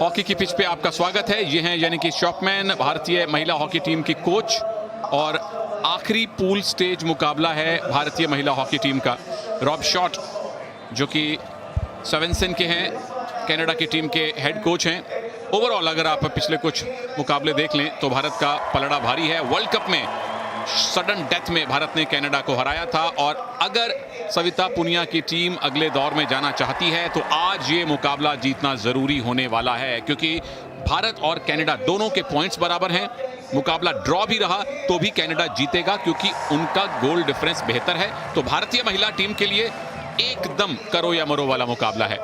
Hockey की pitch पे आपका स्वागत है। ये हैं यानी कि शॉपमैन, भारतीय महिला हॉकी टीम की कोच, और आखिरी पूल स्टेज मुकाबला है भारतीय महिला हॉकी टीम का। रॉब शॉट जो कि सेवेंसन के हैं, कनाडा की टीम के हेड कोच हैं। ओवरऑल अगर आप पिछले कुछ मुकाबले देख लें तो भारत का पलड़ा भारी है। वर्ल्ड कप में सडन डेथ में भारत ने कनाडा को हराया था, और अगर सविता पुनिया की टीम अगले दौर में जाना चाहती है तो आज ये मुकाबला जीतना जरूरी होने वाला है, क्योंकि भारत और कनाडा दोनों के पॉइंट्स बराबर हैं। मुकाबला ड्रॉ भी रहा तो भी कनाडा जीतेगा, क्योंकि उनका गोल डिफरेंस बेहतर है। तो भारतीय महिला टीम के लिए एकदम करो या मरो वाला मुकाबला है।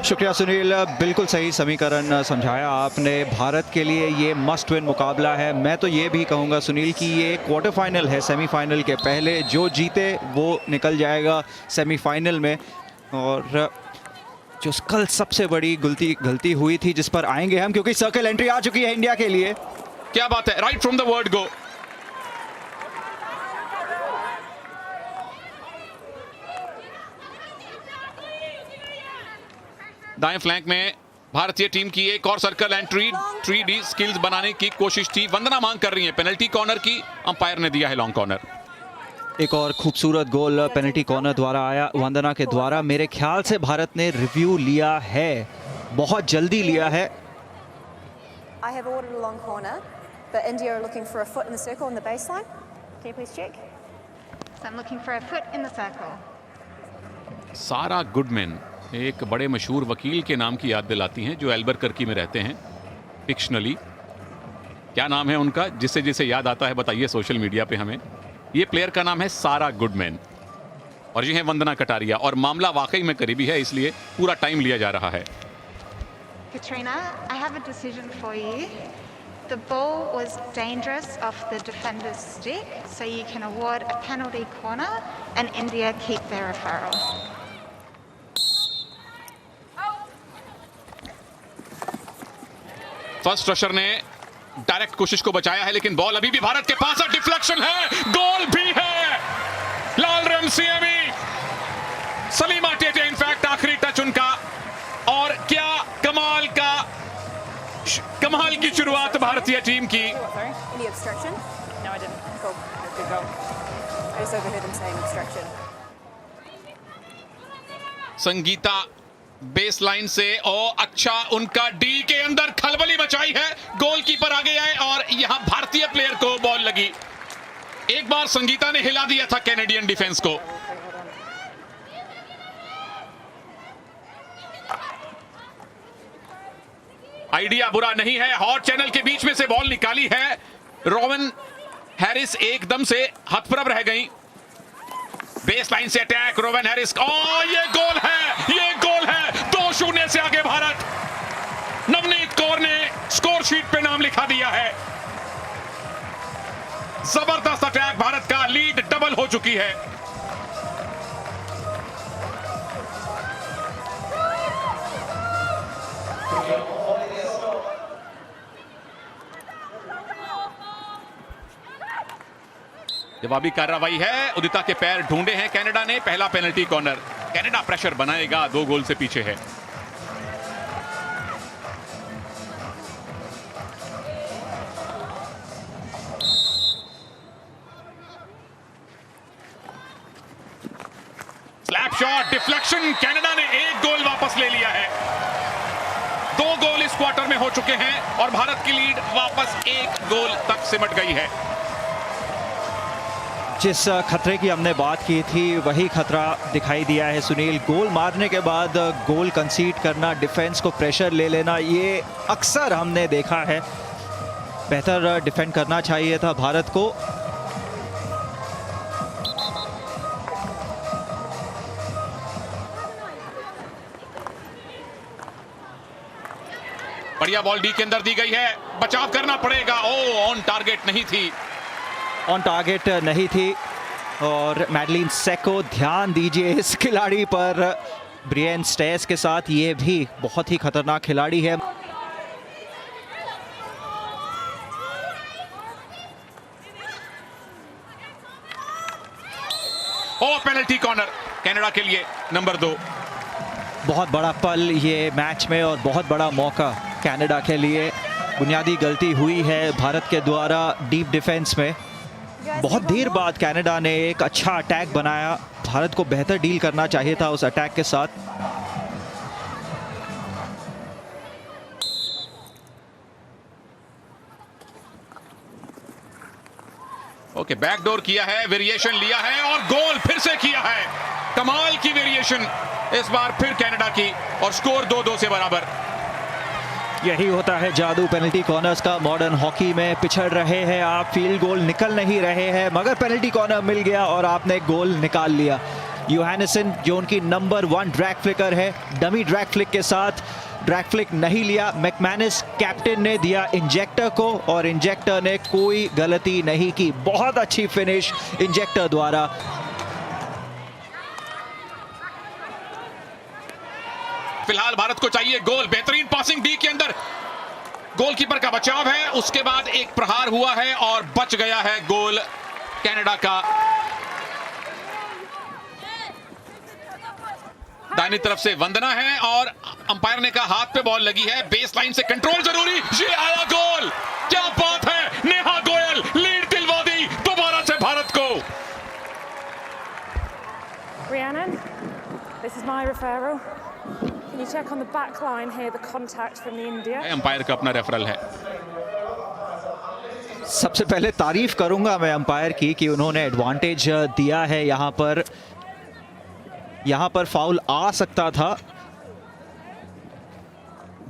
शुक्रिया सुनील, बिल्कुल सही समीकरण समझाया आपने। भारत के लिए ये मस्ट विन मुकाबला है। मैं तो ये भी कहूँगा सुनील कि ये क्वार्टर फाइनल है, सेमीफाइनल के पहले जो जीते वो निकल जाएगा सेमीफाइनल में। और जो कल सबसे बड़ी गलती हुई थी, जिस पर आएंगे हम, क्योंकि सर्कल एंट्री आ चुकी है इंडिया के लिए। क्या बात है, right from the word go. दाएं फ्लैंक में भारतीय टीम की एक और सर्कल एंट्री, 3D स्किल्स बनाने की कोशिश थी। वंदना मांग कर रही है पेनल्टी कॉर्नर की, अंपायर ने दिया है लॉन्ग कॉर्नर। एक और खूबसूरत गोल पेनल्टी कॉर्नर द्वारा आया, वंदना के द्वारा। मेरे ख्याल से भारत ने रिव्यू लिया है, बहुत जल्दी लिया है। I have ordered a long corner, but India are looking for a foot in the circle on the baseline. Can you please check? So I'm looking for a foot in the circle. सारा Goodman एक बड़े मशहूर वकील के नाम की याद दिलाती हैं, जो एल्बरकर्की में रहते हैं फिक्शनली। क्या नाम है उनका, जिसे जिसे याद आता है बताइए सोशल मीडिया पे हमें। ये प्लेयर का नाम है सारा गुडमैन, और ये है वंदना कटारिया। और मामला वाकई में करीबी है, इसलिए पूरा टाइम लिया जा रहा है। Katrina, I have a decision for you. The ball was dangerous off the defender's stick, so you can award a penalty corner and India keep their referral. First Rusher ने डायरेक्ट कोशिश को बचाया है, लेकिन बॉल अभी भी भारत के पास है। डिफ्लेक्शन है, गोल भी है। लाल रमसियामी, सलीमा टेटे इनफैक्ट आखिरी टच उनका। और क्या कमाल की शुरुआत भारतीय टीम की। Any obstruction? No, I didn't. Cool. Good goal. I just overheard them saying obstruction. Sangeeta baseline से, अच्छा उनका डी के अंदर खलबली मचाई है। गोलकीपर आगे आए और यहां भारतीय प्लेयर को बॉल लगी। एक बार संगीता ने हिला दिया था कैनेडियन डिफेंस को। आइडिया बुरा नहीं है, हॉट चैनल के बीच में से बॉल निकाली है। रोवन हैरिस एकदम से हतप्रभ रह गई। बेसलाइन से अटैक, रोवन हैरिस। ये गोल है, ये गोल है। 2-0 से आगे भारत। नवनीत कौर ने स्कोर शीट पे नाम लिखा दिया है। जबरदस्त अटैक, भारत का लीड डबल हो चुकी है। जवाबी कार्रवाई है, उदिता के पैर ढूंढे हैं कनाडा ने। पहला पेनल्टी कॉर्नर, कनाडा प्रेशर बनाएगा, 2 गोल से पीछे है। स्लैप शॉट, डिफ्लेक्शन, कनाडा ने 1 गोल वापस ले लिया है। 2 गोल इस क्वार्टर में हो चुके हैं और भारत की लीड वापस 1 गोल तक सिमट गई है। जिस खतरे की हमने बात की थी वही खतरा दिखाई दिया है सुनील। गोल मारने के बाद गोल कंसीड करना, डिफेंस को प्रेशर ले लेना, ये अक्सर हमने देखा है। बेहतर डिफेंड करना चाहिए था भारत को। बढ़िया बॉल डी के अंदर दी गई है, बचाव करना पड़ेगा। ऑन टारगेट नहीं थी, ऑन टारगेट नहीं थी। और मैडलिन सेको, ध्यान दीजिए इस खिलाड़ी पर। ब्रियन स्टेस के साथ ये भी बहुत ही खतरनाक खिलाड़ी है। पेनल्टी कॉर्नर कनाडा के लिए, नंबर 2। बहुत बड़ा पल ये मैच में और बहुत बड़ा मौका। कनाडा के लिए। बुनियादी गलती हुई है भारत के द्वारा डीप डिफेंस में। बहुत देर बाद कनाडा ने एक अच्छा अटैक बनाया। भारत को बेहतर डील करना चाहिए था उस अटैक के साथ। ओके, बैकडोर किया है, वेरिएशन लिया है और गोल फिर से किया है। कमाल की वेरिएशन इस बार फिर कनाडा की और स्कोर 2-2 से बराबर। यही होता है जादू पेनल्टी कॉर्नर्स का। मॉडर्न हॉकी में पिछड़ रहे हैं आप, फील्ड गोल निकल नहीं रहे हैं, मगर पेनल्टी कॉर्नर मिल गया और आपने गोल निकाल लिया। यूहानसन जो उनकी नंबर 1 ड्रैग फ्लिकर है, डमी ड्रैग फ्लिक के साथ ड्रैग फ्लिक नहीं लिया। मैकमैनस कैप्टन ने दिया इंजेक्टर को और इंजेक्टर ने कोई गलती नहीं की। बहुत अच्छी फिनिश इंजेक्टर द्वारा। फिलहाल भारत को चाहिए गोल। बेहतरीन पासिंग डी के अंदर, गोलकीपर का बचाव है, उसके बाद एक प्रहार हुआ है और बच गया है गोल कनाडा का। दाहिनी तरफ से वंदना है और अंपायर ने कहा हाथ पे बॉल लगी है, बेस लाइन से कंट्रोल जरूरी। ये आया गोल, क्या बात है। नेहा गोयल लीड दिलवा दी दोबारा से भारत को। Rhiannon, this is my referral. Can you check on the back line here the contact from the India? Umpire का अपना रेफरल है। सबसे पहले तारीफ करूंगा मैं अंपायर की कि उन्होंने एडवांटेज दिया है। यहाँ पर फाउल आ सकता था।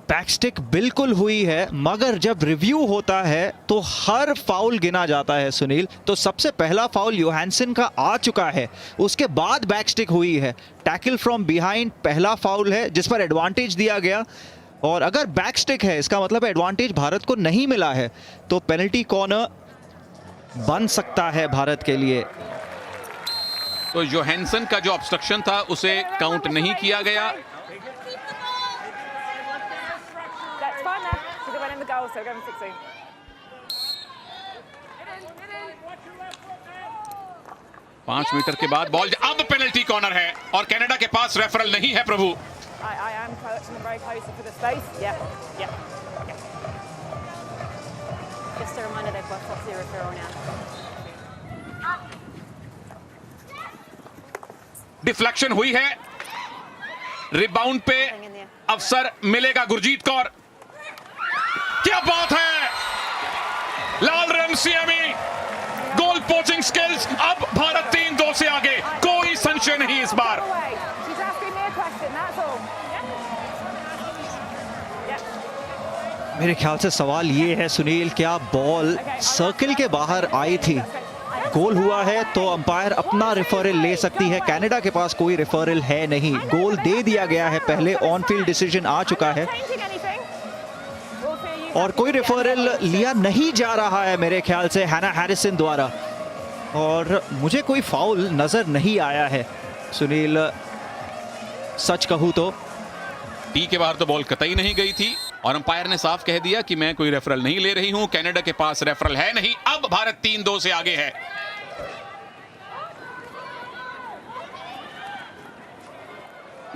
बैकस्टिक बिल्कुल हुई है, मगर जब रिव्यू होता है तो हर फाउल गिना जाता है सुनील। तो सबसे पहला फाउल यूहानसन का आ चुका है, उसके बाद बैकस्टिक हुई है। टैकल फ्रॉम बिहाइंड पहला फाउल है जिस पर एडवांटेज दिया गया, और अगर बैकस्टिक है इसका मतलब एडवांटेज भारत को नहीं मिला है, तो पेनल्टी कॉर्नर बन सकता है भारत के लिए। तो यूहानसन का जो ऑब्स्ट्रक्शन था उसे काउंट नहीं किया गया। That's fine now. Because it went in the goal, so go and 16. 5 metre के बाद बॉल, अब पेनल्टी कॉर्नर है और कनाडा के पास रेफरल नहीं है प्रभु। I am clutching them very closely for the space. Yeah, yeah. Okay. Just a reminder they've got Foxy referral now. Deflection हुई है, रिबाउंड पे अवसर मिलेगा गुरजीत कौर। क्या बात है, लाल रेमसियामी, गोल पोचिंग स्किल्स। अब भारत 3-2 से आगे, कोई संशय नहीं इस बार। She's asking me a question, that's all. Yeah? मेरे ख्याल से सवाल ये है सुनील, क्या बॉल सर्किल के बाहर आई थी? गोल हुआ है तो अंपायर अपना रेफरल ले सकती है। कनाडा के पास कोई रेफरल है नहीं, गोल दे दिया गया है पहले, ऑन फील्ड डिसीजन आ चुका है और कोई रेफरल लिया नहीं जा रहा है मेरे ख्याल से हैना हैरिसन द्वारा। और मुझे कोई फाउल नजर नहीं आया है सुनील, सच कहूं तो। टी के बाहर तो बॉल कतई नहीं गई थी और अंपायर ने साफ कह दिया कि मैं कोई रेफरल नहीं ले रही हूं, कनाडा के पास रेफरल है नहीं। अब भारत 3-2 से आगे है।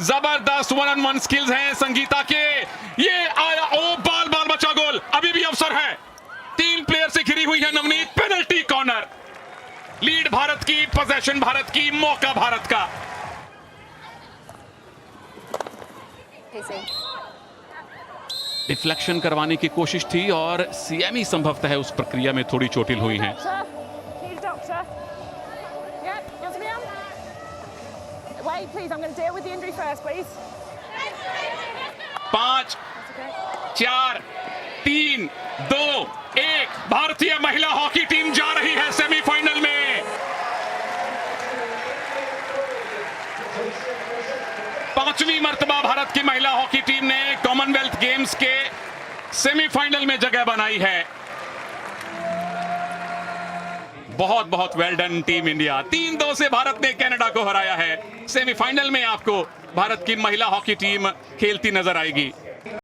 जबरदस्त 1-on-1 स्किल्स हैं संगीता के। ये आया, ओ बाल बाल बचा गोल, अभी भी अवसर है। 3 प्लेयर से घिरी हुई है Navneet. Penalty corner, lead Bharat की, पोजेशन भारत की, मौका भारत का। डिफ्लेक्शन करवाने की कोशिश थी और सीएमई संभवतः उस प्रक्रिया में थोड़ी चोटिल हुई हैं। Need a doctor. Yeah, you want to be on? Wait, please, I'm going to deal with the injury first, please. 5, 4, 3, 2, 1। भारतीय महिला हॉकी टीम जा रही है सेमीफाइनल में। पांचवी मर्तबा भारत की महिला हॉकी टीम ने कॉमनवेल्थ गेम्स के सेमीफाइनल में जगह बनाई है। बहुत बहुत वेल डन टीम इंडिया। 3-2 से भारत ने कनाडा को हराया है। सेमीफाइनल में आपको भारत की महिला हॉकी टीम खेलती नजर आएगी।